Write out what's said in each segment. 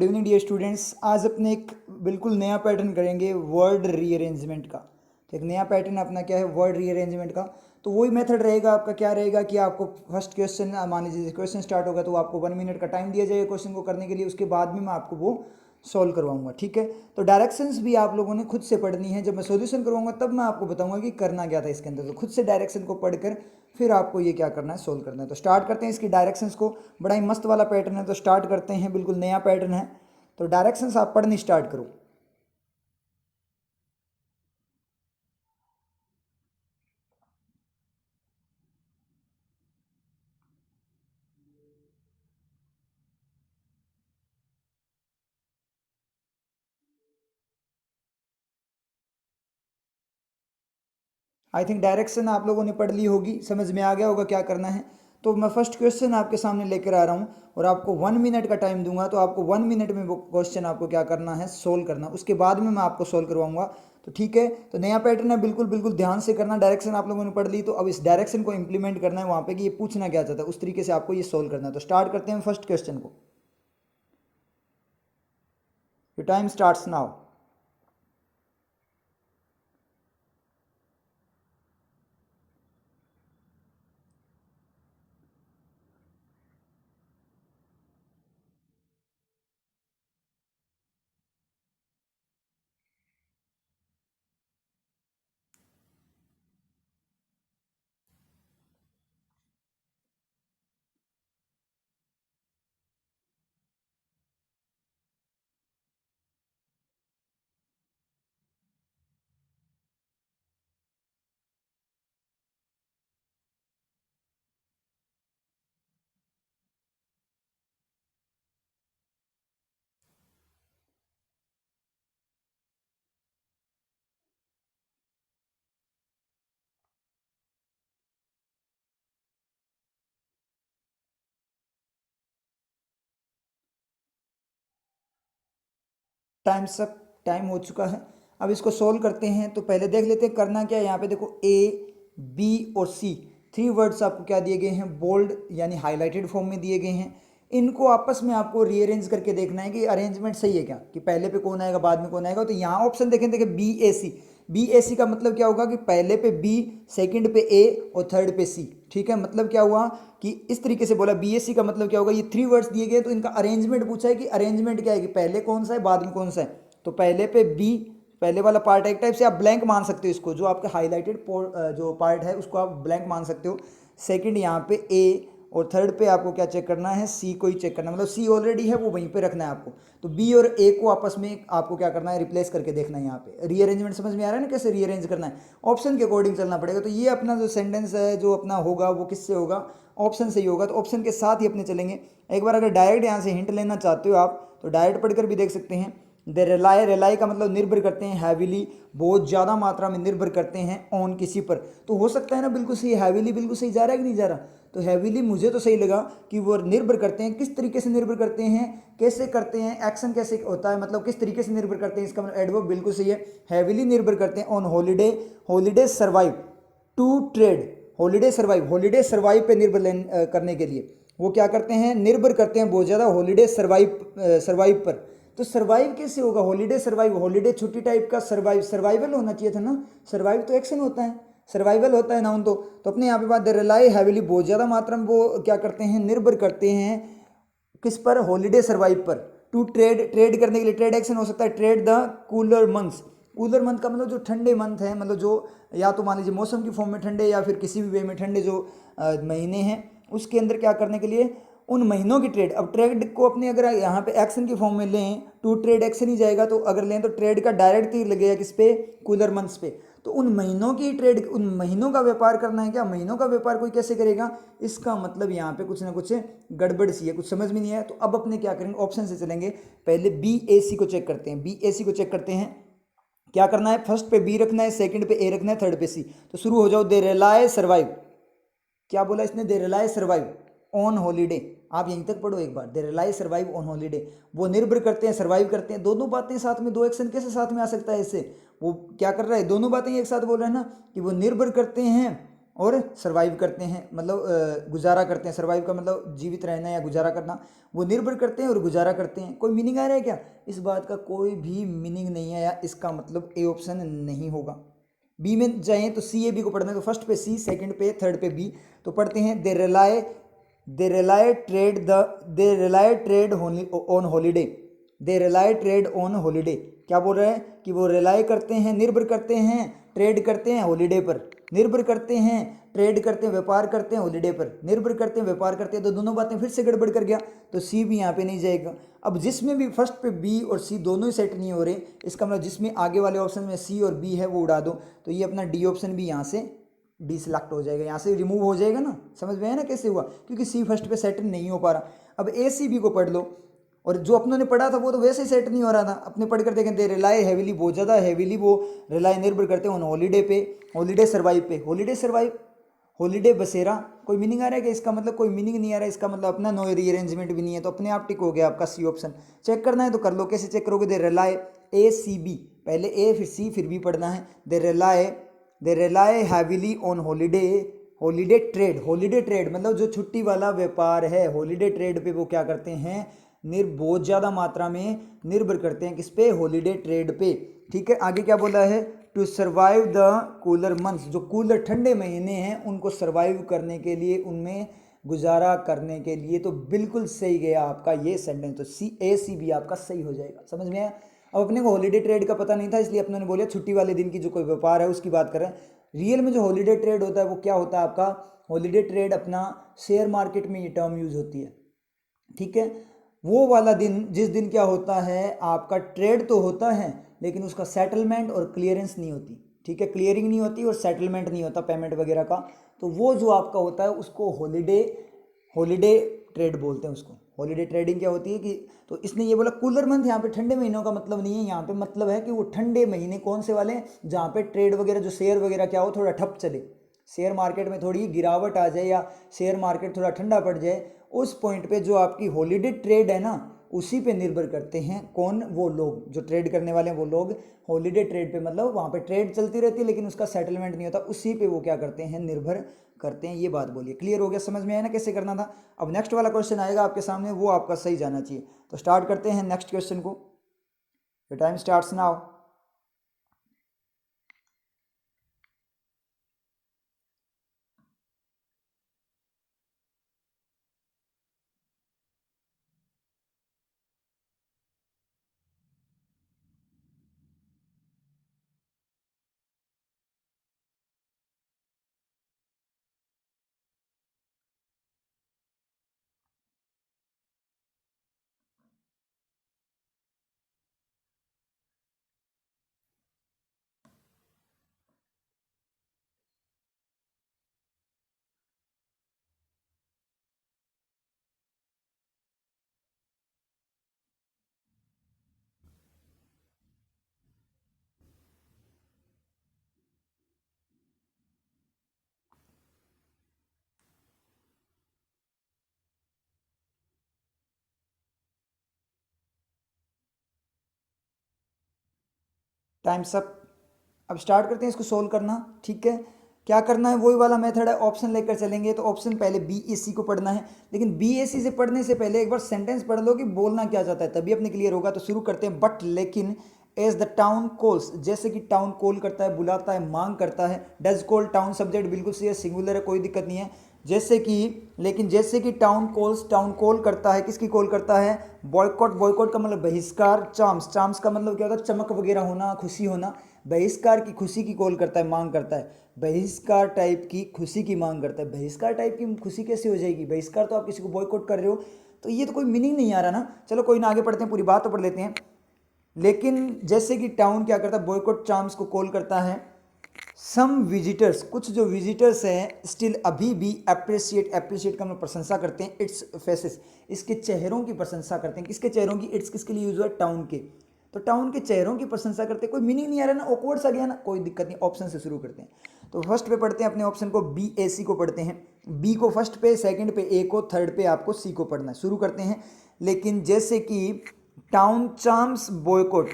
Good evening dear students. आज अपने एक बिल्कुल नया पैटर्न करेंगे वर्ड रीअरेंजमेंट का। तो एक नया पैटर्न अपना क्या है, वर्ड रीअरेंजमेंट का। तो वही मेथड रहेगा आपका, क्या रहेगा कि आपको फर्स्ट क्वेश्चन, मान लीजिए क्वेश्चन स्टार्ट होगा तो आपको 1 मिनट का टाइम दिया जाएगा क्वेश्चन को करने के लिए। उसके बाद में मैं आपको वो सॉल्व करवाऊंगा, ठीक है। तो डायरेक्शंस भी आप लोगों ने खुद से पढ़नी है। जब मैं सॉल्यूशन करवाऊंगा तब मैं आपको बताऊंगा कि करना क्या था इसके अंदर। तो खुद से डायरेक्शन को पढ़कर फिर आपको ये क्या करना है, सोल्व करना है। तो स्टार्ट करते हैं इसकी डायरेक्शंस को। बड़ा ही मस्त वाला पैटर्न है, तो स्टार्ट करते हैं। बिल्कुल नया पैटर्न है, तो डायरेक्शंस आप पढ़नी स्टार्ट करो। आई थिंक डायरेक्शन आप लोगों ने पढ़ ली होगी, समझ में आ गया होगा क्या करना है। तो मैं फर्स्ट क्वेश्चन आपके सामने लेकर आ रहा हूँ और आपको 1 मिनट का टाइम दूंगा। तो आपको 1 मिनट में वो क्वेश्चन आपको क्या करना है, सोल्व करना। उसके बाद में मैं आपको सोल्व करवाऊंगा। तो ठीक है, तो नया पैटर्न है, बिल्कुल बिल्कुल ध्यान से करना। डायरेक्शन आप लोगों ने पढ़ ली, तो अब इस डायरेक्शन को इंप्लीमेंट करना है वहाँ पे कि ये पूछना क्या चाहता है, उस तरीके से आपको ये सोल्व करना है। तो स्टार्ट करते हैं फर्स्ट क्वेश्चन को। Your time starts now. Time सब टाइम हो चुका है। अब इसको सोल्व करते हैं। तो पहले देख लेते हैं करना क्या है। यहाँ पे देखो ए, बी और सी, 3 वर्ड्स आपको क्या दिए गए हैं, बोल्ड यानी हाईलाइटेड फॉर्म में दिए गए हैं। इनको आपस में आपको रीअरेंज करके देखना है कि अरेंजमेंट सही है क्या, कि पहले पे कौन आएगा बाद में कौन आएगा। तो यहाँ ऑप्शन देखें, देखें बी ए सी। बी ए सी का मतलब क्या होगा कि पहले पे बी, सेकंड पे ए और थर्ड पे सी। ठीक है, मतलब क्या हुआ कि इस तरीके से बोला। बी ए सी का मतलब क्या होगा, ये 3 वर्ड्स दिए गए तो इनका अरेंजमेंट पूछा है कि अरेंजमेंट क्या है, कि पहले कौन सा है बाद में कौन सा है। तो पहले पे बी, पहले वाला पार्ट है। एक टाइप से आप ब्लैंक मान सकते हो इसको, जो आपका हाईलाइटेड जो पार्ट है उसको आप ब्लैंक मान सकते हो। सेकंड यहाँ पे ए और थर्ड पे आपको क्या चेक करना है, सी को ही चेक करना है। मतलब सी ऑलरेडी है वो वहीं पे रखना है आपको। तो बी और ए को आपस में आपको क्या करना है, रिप्लेस करके देखना है। यहाँ पे रीअरेंजमेंट समझ में आ रहा है ना, कैसे रीअरेंज करना है। ऑप्शन के अकॉर्डिंग चलना पड़ेगा। तो ये अपना जो सेंटेंस है जो अपना होगा वो किससे होगा, ऑप्शन से ही होगा। तो ऑप्शन के साथ ही अपने चलेंगे। एक बार अगर डायरेक्ट यहाँ से हिंट लेना चाहते हो आप तो डायरेक्ट पढ़कर भी देख सकते हैं। दे रिलाई, रिलाई का मतलब निर्भर करते हैं, हैविली बहुत ज़्यादा मात्रा में निर्भर करते हैं ऑन किसी पर। तो हो सकता है ना, बिल्कुल सही, हैविली बिल्कुल सही जा रहा है कि नहीं जा रहा। तो हैविली मुझे तो सही लगा कि वो निर्भर करते हैं। किस तरीके से निर्भर करते हैं, कैसे करते हैं, एक्शन कैसे होता है, मतलब किस तरीके से निर्भर करते हैं, इसका मतलब एडवर्ब बिल्कुल सही है। हैविली निर्भर करते हैं on holiday, holiday survive to trade. Holiday survive, holiday survive पे निर्भर करने के लिए वो क्या करते हैं, निर्भर करते हैं बहुत ज़्यादा हॉलीडे सर्वाइव पर। तो सर्वाइव कैसे होगा, हॉलीडे सर्वाइव, हॉलीडे छुट्टी टाइप का, सर्वाइव सर्वाइवल होना चाहिए था ना। सर्वाइव तो एक्शन होता है, सर्वाइवल होता है नाउन। तो अपने यहाँ पे बात, दे रिलाई हैविली बहुत ज़्यादा मात्रा में वो क्या करते हैं, निर्भर करते हैं किस पर, हॉलीडे सर्वाइव पर। टू ट्रेड, ट्रेड करने के लिए ट्रेड एक्शन हो सकता है, trade the cooler months. Cooler month का मतलब जो ठंडे मंथ है, मतलब जो या तो मान लीजिए मौसम की फॉर्म में ठंडे या फिर किसी भी वे में ठंडे जो महीने हैं उसके अंदर क्या करने के लिए, उन महीनों की ट्रेड। अब ट्रेड को अपने अगर यहाँ पे एक्शन की फॉर्म में लें, टू ट्रेड एक्शन ही जाएगा। तो अगर लें तो ट्रेड का डायरेक्ट तीर लगेगा किस पे, कूलर मंथ्स पे। तो उन महीनों की ट्रेड, उन महीनों का व्यापार करना है क्या, महीनों का व्यापार कोई कैसे करेगा। इसका मतलब यहाँ पे कुछ ना कुछ गड़बड़ सी है, कुछ समझ में नहीं आया। तो अब अपने क्या करेंगे, ऑप्शन से चलेंगे। पहले बी ए सी को चेक करते हैं, बी ए सी को चेक करते हैं। क्या करना है, फर्स्ट पे बी रखना है, सेकंड पे ए रखना है, थर्ड पे सी। तो शुरू हो जाओ। दे रिलाई सर्वाइव, क्या बोला इसने, they rely survive on holiday. आप यहीं तक पढ़ो एक बार, they rely survive on holiday. वो निर्भर करते हैं, सर्वाइव करते हैं। दोनों बातें साथ में, दो एक्शन कैसे साथ में आ सकता है इससे। वो क्या कर रहा है, दोनों बातें एक साथ बोल रहे हैं ना, कि वो निर्भर करते हैं और सर्वाइव करते हैं, मतलब गुजारा करते हैं। सर्वाइव का मतलब जीवित रहना या गुजारा करना। वो निर्भर करते हैं और गुजारा करते हैं। कोई मीनिंग आ रहा है क्या? इस बात का कोई भी मीनिंग नहीं है, या इसका मतलब ए ऑप्शन नहीं होगा। बी में जाए तो सी ए बी को पढ़ना है, तो फर्स्ट पे सी, सेकंड पे, थर्ड पे बी। तो पढ़ते हैं they rely trade on holiday. They rely trade on holiday. क्या बोल रहे हैं कि वो रिलाय करते हैं, निर्भर करते हैं, ट्रेड करते हैं हॉलीडे पर। निर्भर करते हैं, ट्रेड करते हैं, व्यापार करते हैं हॉलीडे पर। निर्भर करते हैं, व्यापार करते हैं, तो दोनों बातें फिर से गड़बड़ कर गया, तो सी भी यहाँ पे नहीं जाएगा। अब जिसमें भी फर्स्ट पे बी और सी दोनों ही सेट नहीं हो रहे, इसका मतलब जिसमें आगे वाले ऑप्शन में सी और बी है वो उड़ा दो, तो ये अपना डी ऑप्शन भी यहाँ से डी सिलेक्ट हो जाएगा, यहाँ से रिमूव हो जाएगा ना। समझ में आया ना कैसे हुआ? क्योंकि सी फर्स्ट पे सेट नहीं हो पा रहा। अब ए सी बी को पढ़ लो, और जो अपनों ने पढ़ा था वो तो वैसे ही सेट नहीं हो रहा था। अपने पढ़ कर देखें, दे रिलाय हैवीली, बहुत ज़्यादा हैवीली वो रिलाय निर्भर करते हैं ऑन हॉलीडे पे, हॉलीडे सर्वाइव पे। हॉलीडे सर्वाइव, हॉलीडे बसेरा। कोई मीनिंग आ रहा है कि इसका मतलब कोई मीनिंग नहीं आ रहा है, इसका मतलब अपना नो रीअरेंजमेंट भी नहीं है, तो अपने आप टिक हो गया आपका सी ऑप्शन। चेक करना है तो कर लो, कैसे चेक करोगे? दे रिलाय ए सी बी, पहले ए फिर सी फिर बी पढ़ना है। They rely heavily on holiday, holiday trade. Holiday trade मतलब जो छुट्टी वाला व्यापार है, हॉलीडे ट्रेड पे वो क्या करते हैं? बहुत ज़्यादा मात्रा में निर्भर करते हैं। किस पे? हॉलीडे ट्रेड पे। ठीक है, आगे क्या बोला है? To survive the cooler months, जो कूलर ठंडे महीने हैं उनको सर्वाइव करने के लिए, उनमें गुजारा करने के लिए। तो बिल्कुल सही गया आपका ये सेंटेंस, तो सी ए सी बी आपका सही हो जाएगा। समझ में आया? अब अपने को हॉलीडे ट्रेड का पता नहीं था, इसलिए अपने ने बोला छुट्टी वाले दिन की जो कोई व्यापार है उसकी बात कर रहे हैं। रियल में जो हॉलीडे ट्रेड होता है वो क्या होता है आपका? हॉलीडे ट्रेड अपना शेयर मार्केट में ये टर्म यूज होती है। ठीक है, वो वाला दिन जिस दिन क्या होता है आपका? ट्रेड तो होता है लेकिन उसका सेटलमेंट और क्लियरेंस नहीं होती। ठीक है, क्लियरिंग नहीं होती और सेटलमेंट नहीं होता पेमेंट वगैरह का। तो वो जो आपका होता है उसको हॉलीडे ट्रेड बोलते हैं उसको। हॉलीडे ट्रेडिंग क्या होती है कि, तो इसने ये बोला कूलर मंथ, यहाँ पे ठंडे महीनों का मतलब नहीं है, यहाँ पे मतलब है कि वो ठंडे महीने कौन से वाले, जहाँ पे ट्रेड वगैरह जो शेयर वगैरह क्या हो, थोड़ा ठप चले, शेयर मार्केट में थोड़ी गिरावट आ जाए या शेयर मार्केट थोड़ा ठंडा पड़ जाए, उस पॉइंट पे जो आपकी हॉलीडे ट्रेड है ना, उसी पे निर्भर करते हैं कौन? वो लोग जो ट्रेड करने वाले हैं, वो लोग हॉलीडे ट्रेड पे, मतलब वहाँ पे ट्रेड चलती रहती है लेकिन उसका सेटलमेंट नहीं होता, उसी पे वो क्या करते हैं? निर्भर करते हैं। ये बात बोलिए, क्लियर हो गया? समझ में आया ना कैसे करना था? अब नेक्स्ट वाला क्वेश्चन आएगा आपके सामने, वो आपका सही जाना चाहिए। तो स्टार्ट करते हैं नेक्स्ट क्वेश्चन को। Time starts now. Times up. अब स्टार्ट करते हैं इसको सोल्व करना। ठीक है, क्या करना है? वही वाला मेथड है, ऑप्शन लेकर चलेंगे। तो ऑप्शन पहले बी ए सी को पढ़ना है, लेकिन बी ए सी से पढ़ने से पहले एक बार सेंटेंस पढ़ लो कि बोलना क्या चाहता है, तभी अपने क्लियर होगा। तो शुरू करते हैं, बट लेकिन एज द टाउन कॉल्स, जैसे कि टाउन कॉल करता है, बुलाता है, मांग करता है। डज कॉल, टाउन सब्जेक्ट बिल्कुल सही है, सिंगुलर है, कोई दिक्कत नहीं है। जैसे कि, लेकिन जैसे कि टाउन कॉल्स, टाउन कॉल करता है, किसकी कॉल करता है? बॉयकॉट, बॉयकॉट का मतलब बहिष्कार। चार्म्स, चार्म्स का मतलब क्या होता है? चमक वगैरह होना, खुशी होना। बहिष्कार की खुशी की कॉल करता है, मांग करता है। बहिष्कार टाइप की खुशी की मांग करता है। बहिष्कार टाइप की खुशी कैसे हो जाएगी? बहिष्कार तो आप किसी को बॉयकॉट कर रहे हो, तो ये तो कोई मीनिंग नहीं आ रहा ना। चलो कोई ना, आगे पढ़ते हैं, पूरी बात तो पढ़ लेते हैं। लेकिन जैसे कि टाउन क्या करता है? बॉयकॉट चार्म्स को कॉल करता है। सम विजिटर्स, कुछ जो विजिटर्स हैं, स्टिल अभी भी अप्रिशिएट, अप्रिशिएट का मतलब प्रशंसा करते हैं, इट्स फेसेस, इसके चेहरों की प्रशंसा करते हैं। किसके चेहरों की? इट्स किसके लिए यूज हुआ है? टाउन के। तो टाउन के चेहरों की प्रशंसा करते हैं। कोई मीनिंग नहीं आ रहा ना, ऑकवर्ड सा गया ना, कोई दिक्कत नहीं, ऑप्शन से शुरू करते हैं। तो फर्स्ट पे पढ़ते हैं अपने ऑप्शन को, बी ए सी को पढ़ते हैं। बी को फर्स्ट पे, सेकंड पे ए को, थर्ड पे आपको सी को पढ़ना है। शुरू करते हैं। लेकिन जैसे कि टाउन चार्म्स बॉयकॉट,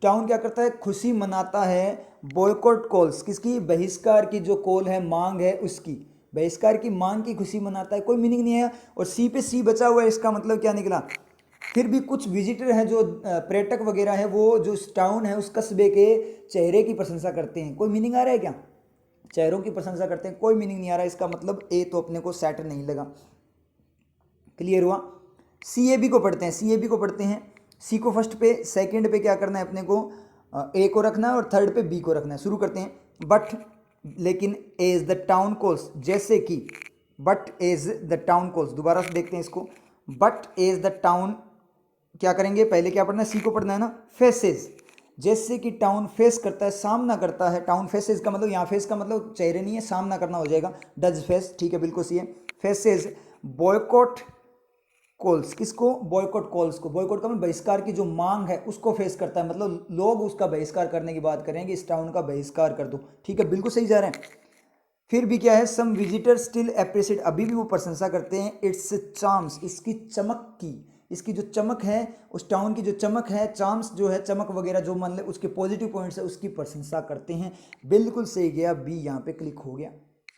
टाउन क्या करता है? खुशी मनाता है, बॉयकॉट कॉल्स, किसकी? बहिष्कार की जो कॉल है, मांग है उसकी, बहिष्कार की मांग की खुशी मनाता है। कोई मीनिंग नहीं है। और सी पे सी बचा हुआ है, इसका मतलब क्या निकला? फिर भी कुछ विजिटर हैं जो पर्यटक वगैरह है, वो जो टाउन है उस कस्बे के चेहरे की प्रशंसा करते हैं। कोई मीनिंग आ रहा है क्या? चेहरों की प्रशंसा करते हैं, कोई मीनिंग नहीं आ रहा है। इसका मतलब ए तो अपने को सेट नहीं लगा। क्लियर हुआ? सी ए बी को पढ़ते हैं, सी ए बी को पढ़ते हैं। सी को फर्स्ट पे, सेकंड पे क्या करना है अपने को? ए को रखना है और थर्ड पे बी को रखना है। शुरू करते हैं। बट, लेकिन एज द टाउन कॉल्स, जैसे कि, but as the town calls, दोबारा से देखते हैं इसको। बट एज द टाउन, क्या करेंगे? पहले क्या पढ़ना है? सी को पढ़ना है ना। फेसेस, जैसे कि टाउन फेस करता है, सामना करता है। टाउन फेसेस का मतलब, यहाँ फेस का मतलब चेहरे नहीं है, सामना करना हो जाएगा। डज फेस, ठीक है, बिल्कुल सी है। फेसेस बॉयकॉट कॉल्स, किसको? बॉयकॉट कॉल्स को। बॉयकॉट का मतलब बहिष्कार की जो मांग है उसको फेस करता है, मतलब लोग उसका बहिष्कार करने की बात करेंगे, इस टाउन का बहिष्कार कर दो। ठीक है, बिल्कुल सही जा रहे हैं। फिर भी क्या है? सम विजिटर स्टिल अप्रिशिएट, अभी भी वो प्रशंसा करते हैं, इट्स चार्म्स, इसकी चमक की, इसकी जो चमक है, उस टाउन की जो चमक है, चार्म्स जो है, चमक वगैरह जो मान ले उसके पॉजिटिव पॉइंट्स है, उसकी प्रशंसा करते हैं। बिल्कुल सही गया, बी यहाँ पे क्लिक हो गया।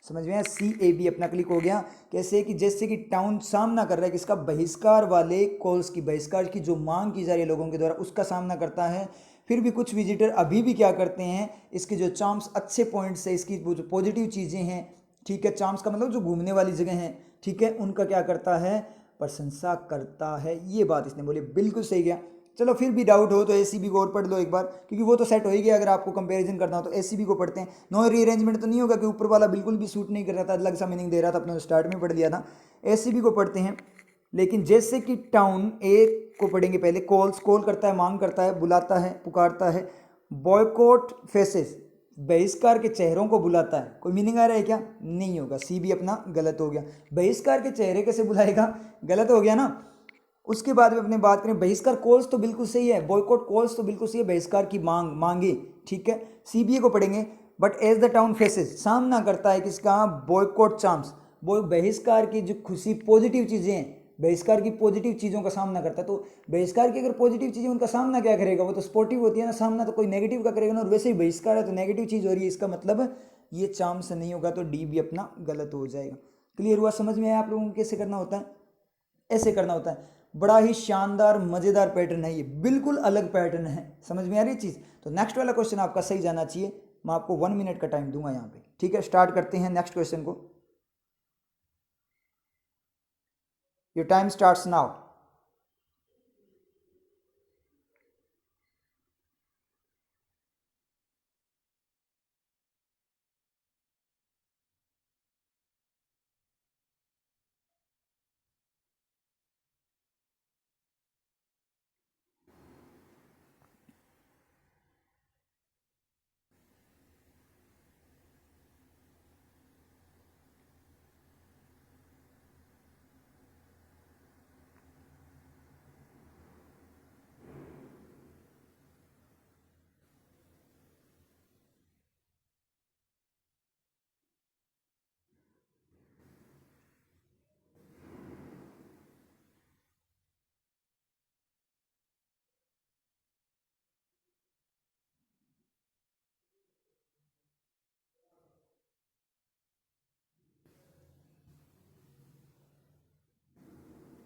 समझ में आया? सी ए बी अपना क्लिक हो गया। कैसे कि जैसे कि टाउन सामना कर रहा है किसका? बहिष्कार वाले कॉल्स की, बहिष्कार की जो मांग की जा रही है लोगों के द्वारा, उसका सामना करता है। फिर भी कुछ विजिटर अभी भी क्या करते हैं? इसके जो चार्म्स, अच्छे पॉइंट्स है, इसकी जो पॉजिटिव चीज़ें हैं, ठीक है, चार्म्स का मतलब जो घूमने वाली जगह हैं, ठीक है, उनका क्या करता है? प्रशंसा करता है। ये बात इसने बोली, बिल्कुल सही गया। चलो फिर भी डाउट हो तो एसीबी को और पढ़ लो एक बार, क्योंकि वो तो सेट हो ही गया। अगर आपको कंपैरिजन करना हो तो एसीबी को पढ़ते हैं। नो रीअरेंजमेंट तो नहीं होगा कि ऊपर वाला बिल्कुल भी सूट नहीं कर रहा था, अलग सा मीनिंग दे रहा था, अपने स्टार्ट में पढ़ लिया था। एसीबी को पढ़ते हैं। लेकिन जैसे कि टाउन ए को पढ़ेंगे पहले। कॉल्स, कॉल करता है, मांग करता है, बुलाता है, पुकारता है। बॉयकॉट फेसेस, बहिष्कार के चेहरों को बुलाता है। कोई मीनिंग आ रहा है क्या? नहीं होगा। सी भी अपना गलत हो गया। बहिष्कार के चेहरे कैसे बुलाएगा? गलत हो गया ना। उसके बाद में अपने बात करें, बहिष्कार कॉल्स तो बिल्कुल सही है, बॉयकॉट कॉल्स तो बिल्कुल सही है, बहिष्कार की मांग, मांगे, ठीक है, सीबीए को पढ़ेंगे। But as the town faces, सामना करता है किसका? बॉयकॉट चार्म्स, बहिष्कार की जो खुशी, पॉजिटिव चीज़ें हैं, बहिष्कार की पॉजिटिव चीज़ों का सामना करता है। तो बहिष्कार की अगर पॉजिटिव चीज़ें, उनका सामना क्या करेगा? वो तो स्पोर्टिव होती है ना, सामना तो कोई नेगेटिव का करेगा ना। और वैसे ही बहिष्कार है तो नेगेटिव चीज़ हो रही है, इसका मतलब ये चार्म्स नहीं होगा, तो डी भी अपना गलत हो जाएगा। क्लियर हुआ? समझ में आया आप लोगों को कैसे करना होता है? ऐसे करना होता है। बड़ा ही शानदार मज़ेदार पैटर्न है ये, बिल्कुल अलग पैटर्न है। समझ में आ रही चीज़? तो नेक्स्ट वाला क्वेश्चन आपका सही जाना चाहिए। मैं आपको 1 मिनट का टाइम दूंगा यहाँ पे, ठीक है। स्टार्ट करते हैं नेक्स्ट क्वेश्चन को। Your time starts now.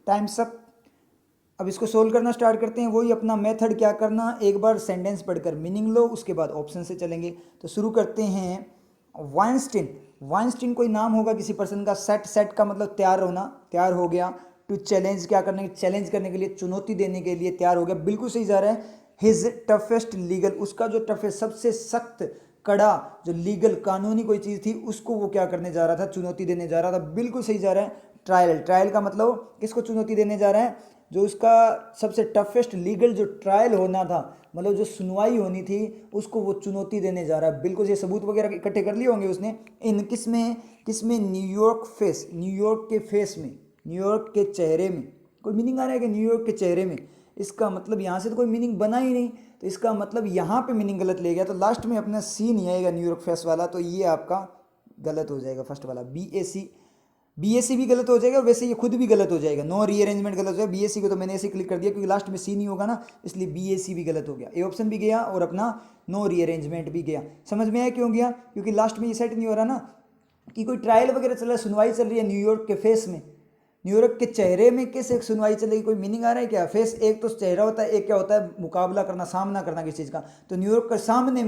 Times up. अब इसको सोल्व करना स्टार्ट करते हैं। वही अपना मेथड, क्या करना, एक बार सेंटेंस पढ़कर मीनिंग लो, उसके बाद ऑप्शन से चलेंगे। तो शुरू करते हैं। वाइंस्टीन, वाइंस्टीन कोई नाम होगा किसी पर्सन का। सेट, सेट का मतलब तैयार होना, तैयार हो गया। टू चैलेंज, क्या करने, चैलेंज करने के लिए, चुनौती देने के लिए तैयार हो गया, बिल्कुल सही जा रहा है। हिज टफेस्ट लीगल, उसका जो टफेस्ट, सबसे सख्त, कड़ा, जो लीगल, कानूनी कोई चीज़ थी, उसको वो क्या करने जा रहा था? चुनौती देने जा रहा था, बिल्कुल सही जा रहा है। ट्रायल, ट्रायल का मतलब किसको चुनौती देने जा रहा है? जो उसका सबसे टफेस्ट लीगल जो ट्रायल होना था, मतलब जो सुनवाई होनी थी, उसको वो चुनौती देने जा रहा है। बिल्कुल, ये सबूत वगैरह इकट्ठे कर लिए होंगे उसने। इन किस में, किस में? न्यूयॉर्क फेस, न्यूयॉर्क के फेस में, न्यूयॉर्क के चेहरे में। कोई मीनिंग आ रहा है कि न्यूयॉर्क के चेहरे में? इसका मतलब यहाँ से तो कोई मीनिंग बना ही नहीं, तो इसका मतलब यहाँ पे मीनिंग गलत ले गया। तो लास्ट में अपना सी नहीं आएगा न्यूयॉर्क फेस वाला, तो ये आपका गलत हो जाएगा, फर्स्ट वाला, बी ए सी बीएससी भी गलत हो जाएगा और वैसे ये खुद भी गलत हो जाएगा, नो रीअरेंजमेंट गलत हो जाएगा। बीएससी को तो मैंने ऐसे क्लिक कर दिया क्योंकि लास्ट में सी नहीं होगा ना, इसलिए बीएससी भी गलत हो गया, ए ऑप्शन भी गया और अपना नो रीअरेंजमेंट भी गया। समझ में आया क्यों गया? क्योंकि लास्ट में ये सेट नहीं हो रहा ना कि कोई ट्रायल वगैरह चल रहा है, सुनवाई चल रही है न्यूयॉर्क के फेस में, न्यूयॉर्क के चेहरे में कैसे एक सुनवाई चलेगी? कोई मीनिंग आ रहा है क्या? फेस एक तो चेहरा होता है, एक क्या होता है मुकाबला करना, सामना करना किसी चीज़ का, तो न्यूयॉर्क का सामने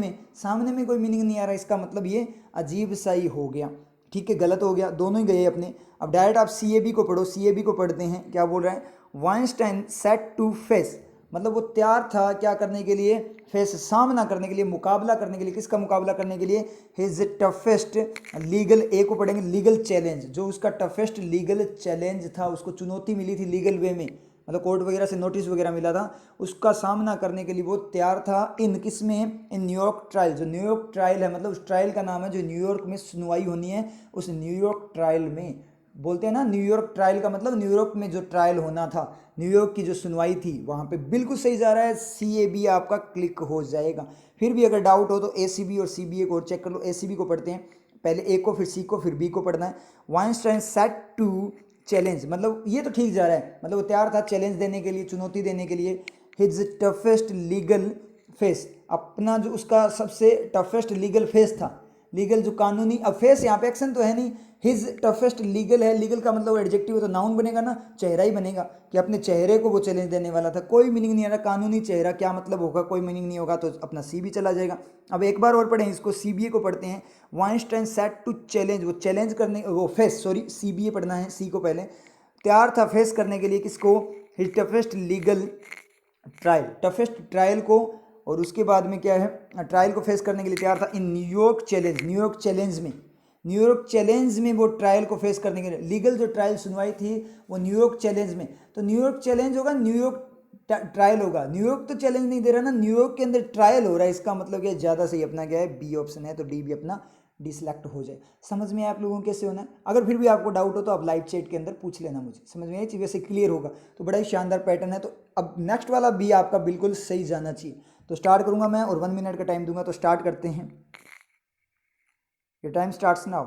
में कोई मीनिंग नहीं आ रहा, इसका मतलब ये अजीब सा ही हो गया। ठीक है, गलत हो गया, दोनों ही गए अपने। अब डायरेक्ट आप सी को पढ़ो, सी को पढ़ते हैं, क्या बोल रहे हैं? वाइंस्टाइन सेट टू फेस, मतलब वो तैयार था क्या करने के लिए? फेस, सामना करने के लिए, मुकाबला करने के लिए। किसका मुकाबला करने के लिए? हिज टफेस्ट लीगल, ए को पढ़ेंगे लीगल चैलेंज, जो उसका टफेस्ट लीगल चैलेंज था, उसको चुनौती मिली थी लीगल वे में, मतलब कोर्ट वगैरह से नोटिस वगैरह मिला था, उसका सामना करने के लिए वो तैयार था। इन किस में? In New York trial. जो न्यूयॉर्क ट्रायल है, मतलब उस ट्रायल का नाम है जो न्यूयॉर्क में सुनवाई होनी है, उस न्यूयॉर्क ट्रायल में बोलते हैं ना, न्यूयॉर्क ट्रायल का मतलब न्यूयॉर्क में जो ट्रायल होना था, न्यूयॉर्क की जो सुनवाई थी वहाँ पे। बिल्कुल सही जा रहा है, CAB आपका क्लिक हो जाएगा। फिर भी अगर डाउट हो तो ACB और CBA को चेक कर लो। ACB को पढ़ते हैं, पहले A को, फिर C को, फिर B को पढ़ना है। वाइंस्टाइन सेट टू चैलेंज, मतलब ये तो ठीक जा रहा है, मतलब वो तैयार था चैलेंज देने के लिए, चुनौती देने के लिए। हिज टफेस्ट लीगल फेस, अपना जो उसका सबसे टफेस्ट लीगल फेस था, लीगल जो कानूनी, अब फेस यहाँ पे एक्शन तो है नहीं, हिज टफेस्ट लीगल है, लीगल का मतलब एडजेक्टिव है तो नाउन बनेगा ना, चेहरा ही बनेगा, कि अपने चेहरे को वो चैलेंज देने वाला था। कोई मीनिंग नहीं आ रहा, कानूनी चेहरा क्या मतलब होगा, कोई मीनिंग नहीं होगा, तो अपना सी भी चला जाएगा। अब एक बार और पढ़ें इसको, CBA को पढ़ते हैं। वाइंस्टाइन सेट टू चैलेंज, वो चैलेंज करने, वो फेस, सॉरी CBA पढ़ना है, सी को पहले, तैयार था फेस करने के लिए किसको? His toughest legal trial, toughest trial को, और उसके बाद में क्या है, ट्रायल को फेस करने के लिए तैयार था in New York challenge, New York challenge में, न्यूयॉर्क चैलेंज में वो ट्रायल को फेस करने के लिए, लीगल जो ट्रायल सुनवाई थी वो न्यूयॉर्क चैलेंज में, तो न्यूयॉर्क चैलेंज होगा, न्यूयॉर्क ट्रायल होगा, न्यूयॉर्क तो चैलेंज नहीं दे रहा ना, न्यूयॉर्क के अंदर ट्रायल हो रहा है, इसका मतलब क्या, ज़्यादा सही अपना क्या है, B ऑप्शन है, तो D भी अपना डिसलेक्ट हो जाए। समझ में आया आप लोगों को कैसे होना है? अगर फिर भी आपको डाउट हो तो आप लाइव चैट के अंदर पूछ लेना मुझे, समझ में आई चीज़, वैसे क्लियर होगा। तो बड़ा ही शानदार पैटर्न है। तो अब नेक्स्ट वाला भी आपका बिल्कुल सही जाना चाहिए। तो स्टार्ट करूंगा मैं और 1 मिनट का टाइम दूंगा, तो स्टार्ट करते हैं। Your time starts now.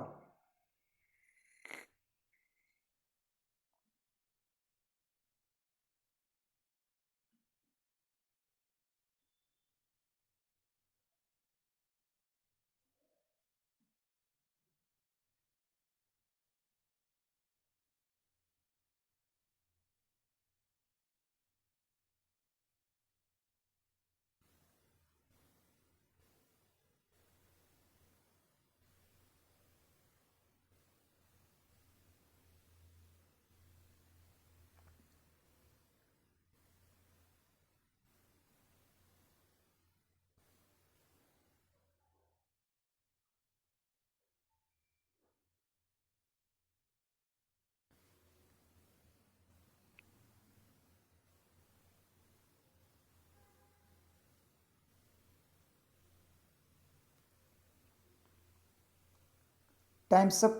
Time सब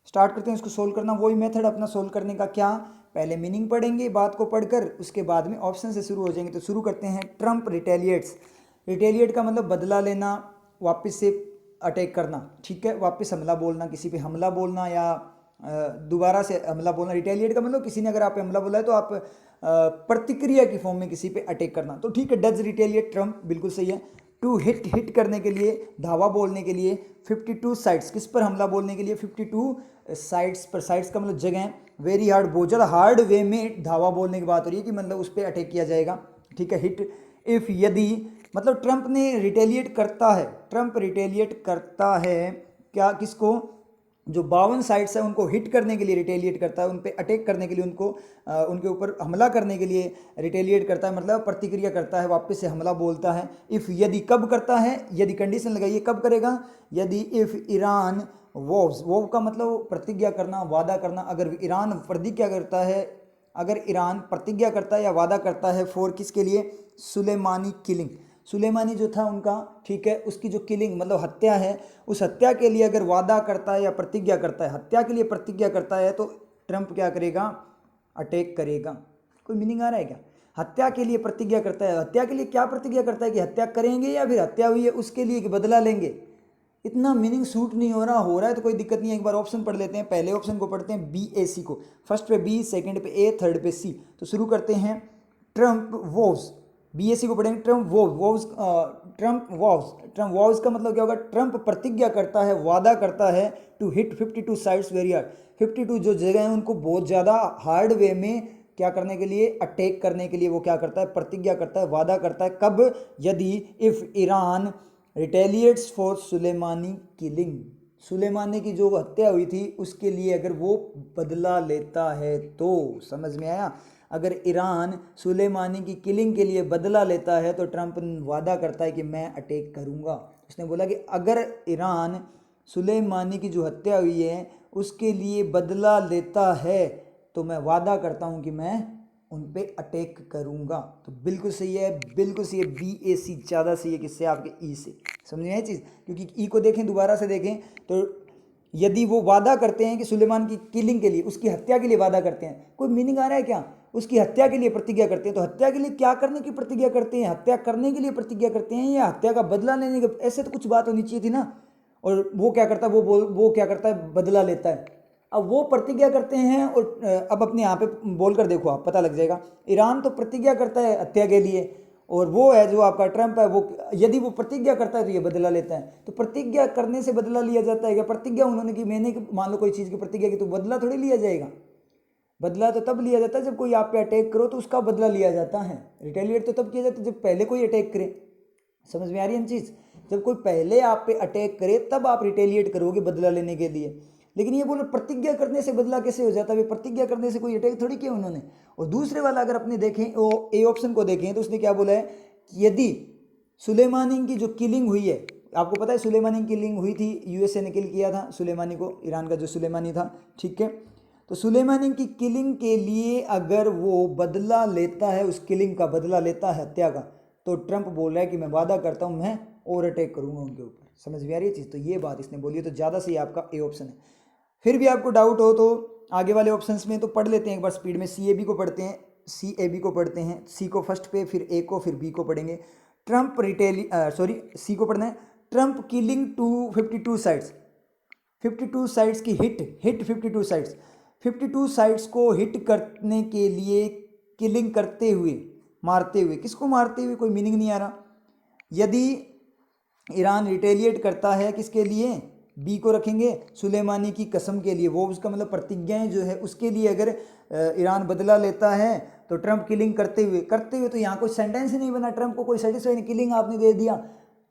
स्टार्ट करते हैं इसको सोल्व करना। वही मेथड अपना सोल्व करने का, क्या, पहले मीनिंग पढ़ेंगे बात को पढ़कर, उसके बाद में ऑप्शन से शुरू हो जाएंगे। तो शुरू करते हैं। ट्रम्प रिटेलिएट्स, रिटेलिएट का मतलब बदला लेना, वापस से अटैक करना, ठीक है, वापस हमला बोलना, किसी पे हमला बोलना या दोबारा से हमला बोलना। रिटेलिएट का मतलब किसी ने अगर आप पे हमला बोला है तो आप प्रतिक्रिया की फॉर्म में किसी पे अटैक करना, तो ठीक है, डज रिटेलिएट, ट्रम्प बिल्कुल सही है। टू हिट, हिट करने के लिए, धावा बोलने के लिए। 52 साइड्स, किस पर हमला बोलने के लिए? 52 साइड्स पर, साइड्स का मतलब जगह। वेरी हार्ड, बहुत ज़्यादा हार्ड वे में धावा बोलने की बात हो रही है कि मतलब उस पर अटैक किया जाएगा, ठीक है। हिट, इफ़, यदि, मतलब ट्रंप ने रिटेलिएट करता है, ट्रंप रिटेलिएट करता है क्या, किसको? जो 52 साइट्स है उनको हिट करने के लिए रिटेलिएट करता है, उन पे अटैक करने के लिए, उनको उनके ऊपर हमला करने के लिए रिटेलिएट करता है, मतलब प्रतिक्रिया करता है, वापस से हमला बोलता है। इफ़, यदि, कब करता है? यदि कंडीशन लगाइए, कब करेगा? यदि इफ़ ईरान वोव्स, वोव का मतलब प्रतिज्ञा करना, वादा करना, अगर ईरान प्रतिज्ञा करता है, अगर ईरान प्रतिज्ञा करता है या वादा करता है फॉर, किसके लिए? सुलेमानी किलिंग, सुलेमानी जो था उनका, ठीक है, उसकी जो किलिंग मतलब हत्या है, उस हत्या के लिए अगर वादा करता है या प्रतिज्ञा करता है, हत्या के लिए प्रतिज्ञा करता है, तो ट्रंप क्या करेगा? अटैक करेगा। कोई मीनिंग आ रहा है क्या? हत्या के लिए प्रतिज्ञा करता है, हत्या के लिए क्या प्रतिज्ञा करता है? कि हत्या करेंगे या फिर हत्या हुई है उसके लिए कि बदला लेंगे, इतना मीनिंग सूट नहीं हो रहा है तो कोई दिक्कत नहीं है। एक बार ऑप्शन पढ़ लेते हैं। पहले ऑप्शन को पढ़ते हैं BAC को, फर्स्ट पे B, सेकंड पे A, थर्ड पे C। तो शुरू करते हैं। ट्रम्प वॉव्स, BAC को पढ़ेंगे। ट्रम्प वॉव्स, ट्रम्प वॉव्स का मतलब क्या होगा? ट्रम्प प्रतिज्ञा करता है, वादा करता है to hit 52 sites very hard. 52 जो जगह हैं उनको बहुत ज़्यादा हार्ड वे में क्या करने के लिए? अटैक करने के लिए वो क्या करता है? प्रतिज्ञा करता है, वादा करता है। कब? यदि if Iran रिटेलिएट्स for Sulemani killing, Sulemani की जो हत्या हुई थी उसके लिए अगर वो बदला लेता है तो। समझ में आया? अगर ईरान सुलेमानी की किलिंग के लिए बदला लेता है तो ट्रंप वादा करता है कि मैं अटैक करूंगा। उसने बोला कि अगर ईरान सुलेमानी की जो हत्या हुई है उसके लिए बदला लेता है तो मैं वादा करता हूं कि मैं उन पे अटैक करूंगा। तो बिल्कुल सही है, बिल्कुल सही है। BAC ज़्यादा सही है किससे? आपके E से। समझ में आई चीज़? क्योंकि E को देखें, दोबारा से देखें तो यदि वो वादा करते हैं कि सुलेमान की किलिंग के लिए, उसकी हत्या के लिए वादा करते हैं, कोई मीनिंग आ रहा है क्या? उसकी हत्या के लिए प्रतिज्ञा करते हैं। तो हत्या के लिए क्या करने की प्रतिज्ञा करते हैं? हत्या करने के लिए प्रतिज्ञा करते हैं या हत्या का बदला लेने का? ऐसे तो कुछ बात होनी चाहिए थी ना। और वो क्या करता है? वो क्या करता है? बदला लेता है। अब वो प्रतिज्ञा करते हैं और अब अपने यहाँ पे बोलकर देखो, आप पता लग जाएगा। ईरान तो प्रतिज्ञा करता है हत्या के लिए, और वो है जो आपका ट्रंप है, वो यदि वो प्रतिज्ञा करता है तो ये बदला लेता है। तो प्रतिज्ञा करने से बदला लिया जाता है क्या? प्रतिज्ञा उन्होंने की, मैंने मान लो कोई चीज़ की प्रतिज्ञा की तो बदला थोड़ी लिया जाएगा। बदला तो तब लिया जाता है जब कोई आप पे अटैक करो तो उसका बदला लिया जाता है। रिटेलिएट तो तब किया जाता है जब पहले कोई अटैक करे। समझ में आ रही है चीज़? जब कोई पहले आप पे अटैक करे तब आप रिटेलिएट करोगे बदला लेने के लिए। लेकिन ये बोलो प्रतिज्ञा करने से बदला कैसे हो जाता है? प्रतिज्ञा करने से कोई अटैक थोड़ी किया उन्होंने। और दूसरे वाला अगर अपने देखें, वो A ऑप्शन को देखें तो उसने क्या बोला है कि यदि सुलेमानी की जो किलिंग हुई है, आपको पता है सुलेमानी की किलिंग हुई थी, USA ने किल किया था सुलेमानी को, ईरान का जो सुलेमानी था, ठीक है। तो सुलेमानी की किलिंग के लिए अगर वो बदला लेता है, उस किलिंग का बदला लेता है, हत्या का, तो ट्रंप बोल रहा है कि मैं वादा करता हूँ मैं और अटैक करूँगा उनके ऊपर। समझ में आ रही है चीज़? तो ये बात इसने बोली है, तो ज़्यादा सही आपका A ऑप्शन है। फिर भी आपको डाउट हो तो आगे वाले ऑप्शंस में तो पढ़ लेते हैं एक बार स्पीड में। CAB को पढ़ते हैं, CAB को पढ़ते हैं। C को फर्स्ट पे, फिर A को, फिर B को पढ़ेंगे। ट्रंप C को पढ़ना है। ट्रंप किलिंग 52 साइट्स, 52 साइट्स की हिट 52 साइट्स, 52 साइट्स को हिट करने के लिए, किलिंग करते हुए, मारते हुए, किसको मारते हुए? कोई मीनिंग नहीं आ रहा। यदि ईरान रिटेलिएट करता है किसके लिए? B को रखेंगे, सुलेमानी की कसम के लिए, वो उसका मतलब प्रतिज्ञाएं जो है उसके लिए अगर ईरान बदला लेता है तो ट्रंप किलिंग करते हुए तो यहाँ कोई सेंटेंस ही नहीं बना। ट्रंप को कोई सेटिस्फाई नहीं, किलिंग आपने दे दिया,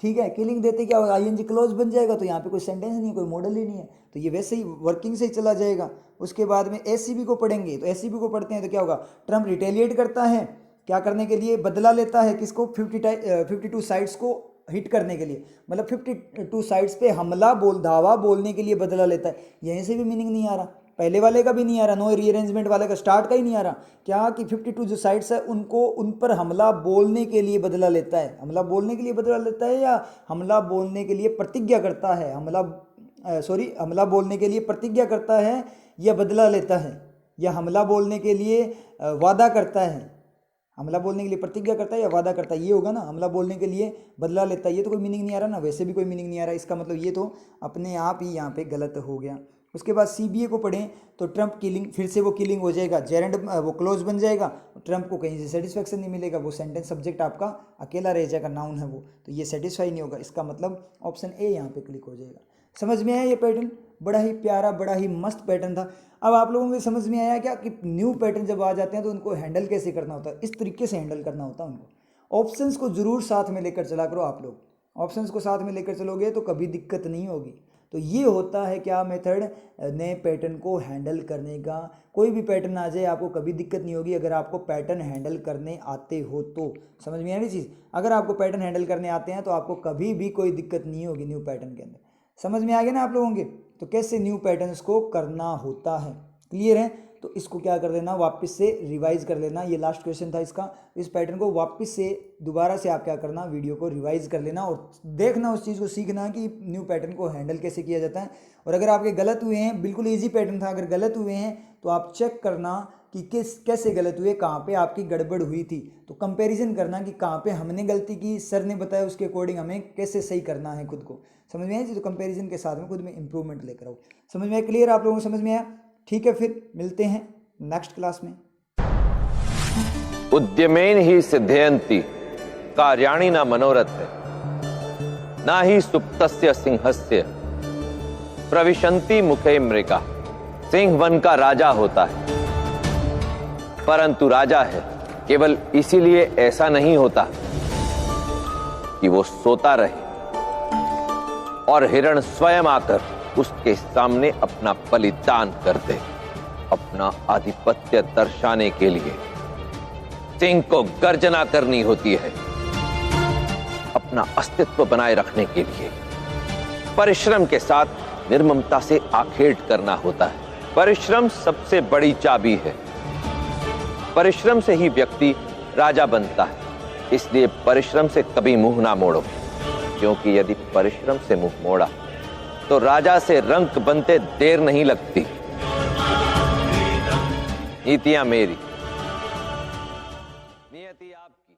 ठीक है, किलिंग देते क्या होगा? ING क्लोज बन जाएगा, तो यहाँ पे कोई सेंटेंस नहीं, कोई मॉडल ही नहीं है, तो ये वैसे ही वर्किंग से ही चला जाएगा। उसके बाद में SCB को पढ़ेंगे, तो SCB को पढ़ते हैं तो क्या होगा? ट्रंप रिटेलिएट करता है, क्या करने के लिए? बदला लेता है, किसको? 52 साइट्स को हिट करने के लिए, मतलब 52 साइट्स पे हमला धावा बोलने के लिए बदला लेता है। यहीं से भी मीनिंग नहीं आ रहा, पहले वाले का भी नहीं आ रहा, नो रीअरेंजमेंट वाले का स्टार्ट का ही नहीं आ रहा। क्या कि 52 जो साइट्स है उनको, उन पर हमला बोलने के लिए बदला लेता है। हमला बोलने के लिए बदला लेता है या हमला बोलने के लिए प्रतिज्ञा करता है? हमला बोलने के लिए प्रतिज्ञा करता है या बदला लेता है, या हमला बोलने के लिए वादा करता है? हमला बोलने के लिए प्रतिज्ञा करता है या वादा करता है, ये होगा ना। हमला बोलने के लिए बदला लेता है, ये तो कोई मीनिंग नहीं आ रहा ना, वैसे भी कोई मीनिंग नहीं आ रहा। इसका मतलब ये तो अपने आप ही यहाँ पे गलत हो गया। उसके बाद CBA को पढ़ें तो ट्रंप किलिंग, फिर से वो किलिंग हो जाएगा, जेरेंड वो क्लोज बन जाएगा, ट्रंप को कहीं से सेटिस्फेक्शन नहीं मिलेगा, वो सेंटेंस सब्जेक्ट आपका अकेला रह जाएगा, नाउन है वो, तो ये सेटिस्फाई नहीं होगा। इसका मतलब ऑप्शन A यहाँ पे क्लिक हो जाएगा। समझ में आया ये पैटर्न? बड़ा ही प्यारा, बड़ा ही मस्त पैटर्न था। अब आप लोगों को समझ में आया क्या कि न्यू पैटर्न जब आ जाते हैं तो उनको हैंडल कैसे करना होता है? इस तरीके से हैंडल करना होता है उनको। ऑप्शंस को जरूर साथ में लेकर चला करो आप लोग, ऑप्शंस को साथ में लेकर चलोगे तो कभी दिक्कत नहीं होगी। तो ये होता है क्या मेथड, नए पैटर्न को हैंडल करने का। कोई भी पैटर्न आ जाए आपको कभी दिक्कत नहीं होगी अगर आपको पैटर्न हैंडल करने आते हो तो। समझ में आ रही चीज़? अगर आपको पैटर्न हैंडल करने आते हैं तो आपको कभी भी कोई दिक्कत नहीं होगी न्यू पैटर्न के अंदर। समझ में आ गया ना आप लोगों के? तो कैसे न्यू पैटर्न्स को करना होता है, क्लियर है? तो इसको क्या कर देना, वापस से रिवाइज कर लेना। ये लास्ट क्वेश्चन था इसका। इस पैटर्न को वापस से दोबारा से आप क्या करना, वीडियो को रिवाइज कर लेना और देखना, उस चीज़ को सीखना कि न्यू पैटर्न को हैंडल कैसे किया जाता है। और अगर आपके गलत हुए हैं, बिल्कुल ईजी पैटर्न था, अगर गलत हुए हैं तो आप चेक करना कि कैसे गलत हुए, कहाँ पे आपकी गड़बड़ हुई थी। तो कंपैरिजन करना कि कहाँ पे हमने गलती की, सर ने बताया उसके अकॉर्डिंग हमें कैसे सही करना है खुद को। समझ में आया जी? तो कंपैरिजन के साथ में खुद में इंप्रूवमेंट लेकर आओ। समझ में आया? क्लियर? आप लोगों को समझ में आया? ठीक है, फिर मिलते हैं नेक्स्ट क्लास में। उद्यमेन ही सिद्धयन्ति कार्याणि न मनोरथ न ही सुप्तस्य सिंहस्य प्रविशन्ति मुखे मृगा। सिंह वन का राजा होता है, परंतु राजा है केवल इसीलिए ऐसा नहीं होता कि वो सोता रहे और हिरण स्वयं आकर उसके सामने अपना बलिदान कर दे। अपना आधिपत्य दर्शाने के लिए सिंह को गर्जना करनी होती है, अपना अस्तित्व बनाए रखने के लिए परिश्रम के साथ निर्ममता से आखेट करना होता है। परिश्रम सबसे बड़ी चाबी है। परिश्रम से ही व्यक्ति राजा बनता है। इसलिए परिश्रम से कभी मुंह ना मोड़ो, क्योंकि यदि परिश्रम से मुंह मोड़ा तो राजा से रंक बनते देर नहीं लगती। नीतियां मेरी, नियति आपकी।